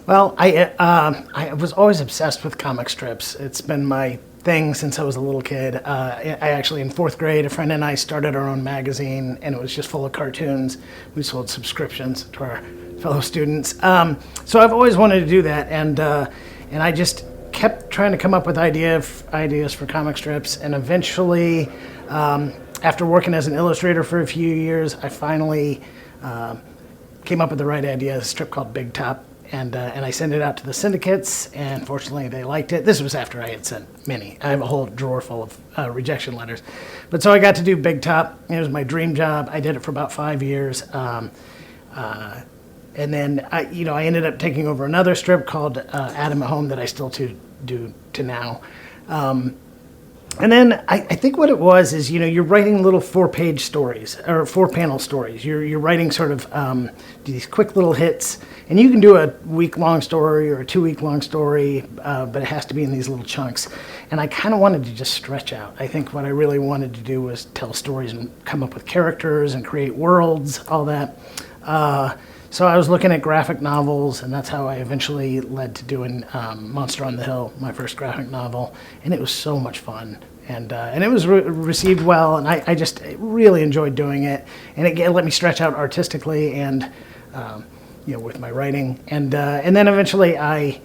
Well, I was always obsessed with comic strips. It's been my thing since I was a little kid. I actually, in fourth grade, a friend and I started our own magazine, and it was just full of cartoons. We sold subscriptions to our fellow students. So I've always wanted to do that, and I just kept trying to come up with ideas for comic strips, and eventually, after working as an illustrator for a few years, I finally came up with the right idea, a strip called Big Top. And I sent it out to the syndicates, and fortunately they liked it. This was after I had sent many. I have a whole drawer full of rejection letters. But so I got to do Big Top. It was my dream job. I did it for about 5 years. And then I ended up taking over another strip called Adam at Home that I still do to now. And then I think what it was is, you're writing little 4-page stories or 4-panel stories. You're writing sort of these quick little hits, and you can do a week-long story or a 2-week-long story, but it has to be in these little chunks. And I kind of wanted to just stretch out. I think what I really wanted to do was tell stories and come up with characters and create worlds, all that. So I was looking at graphic novels, and that's how I eventually led to doing Monster on the Hill, my first graphic novel, and it was so much fun. And it was received well, and I just really enjoyed doing it, and it let me stretch out artistically and with my writing. And then eventually I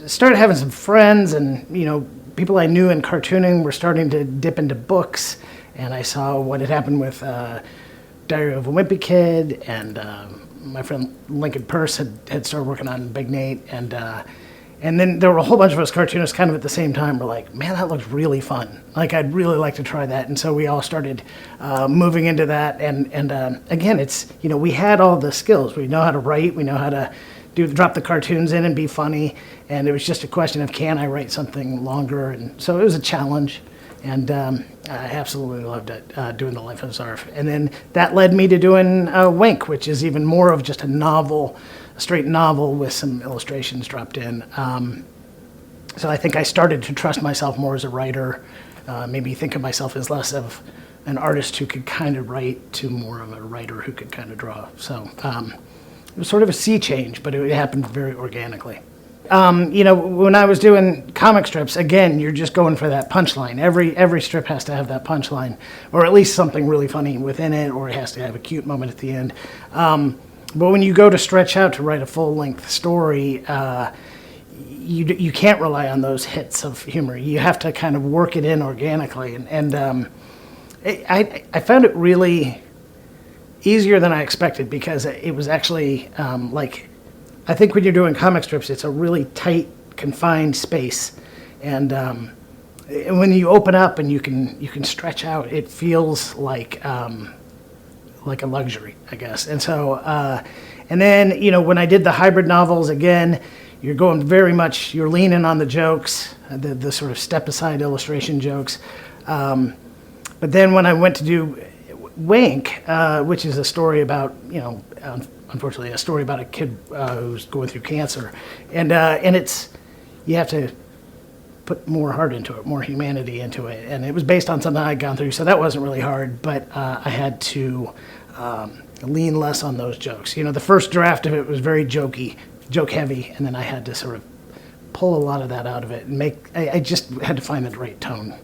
started having some friends, and people I knew in cartooning were starting to dip into books, and I saw what had happened with Diary of a Wimpy Kid, and my friend Lincoln Peirce had started working on Big Nate, and then there were a whole bunch of us cartoonists kind of at the same time. We're like, man, that looks really fun. Like, I'd really like to try that. And so we all started moving into that. And again, it's, we had all the skills. We know how to write. We know how to drop the cartoons in and be funny. And it was just a question of, can I write something longer? And so it was a challenge. And I absolutely loved it, doing The Life of Zarf. And then that led me to doing Wink, which is even more of just a novel, a straight novel with some illustrations dropped in. So I think I started to trust myself more as a writer, maybe think of myself as less of an artist who could kind of write to more of a writer who could kind of draw. So it was sort of a sea change, but it happened very organically. When I was doing comic strips, again, you're just going for that punchline. Every strip has to have that punchline, or at least something really funny within it, or it has to have a cute moment at the end. But when you go to stretch out to write a full-length story, you can't rely on those hits of humor. You have to kind of work it in organically. I found it really easier than I expected, because it was actually I think when you're doing comic strips, it's a really tight, confined space, and when you open up and you can stretch out, it feels like a luxury, I guess. And so, and then when I did the hybrid novels, again, you're going very much, you're leaning on the jokes, the sort of step aside illustration jokes. But then when I went to do Wink, which is a story about unfortunately, a story about a kid who's going through cancer, and it's, you have to put more heart into it, more humanity into it, and it was based on something I'd gone through, so that wasn't really hard, but I had to lean less on those jokes. The first draft of it was very joke heavy, and then I had to sort of pull a lot of that out of it and I just had to find the right tone.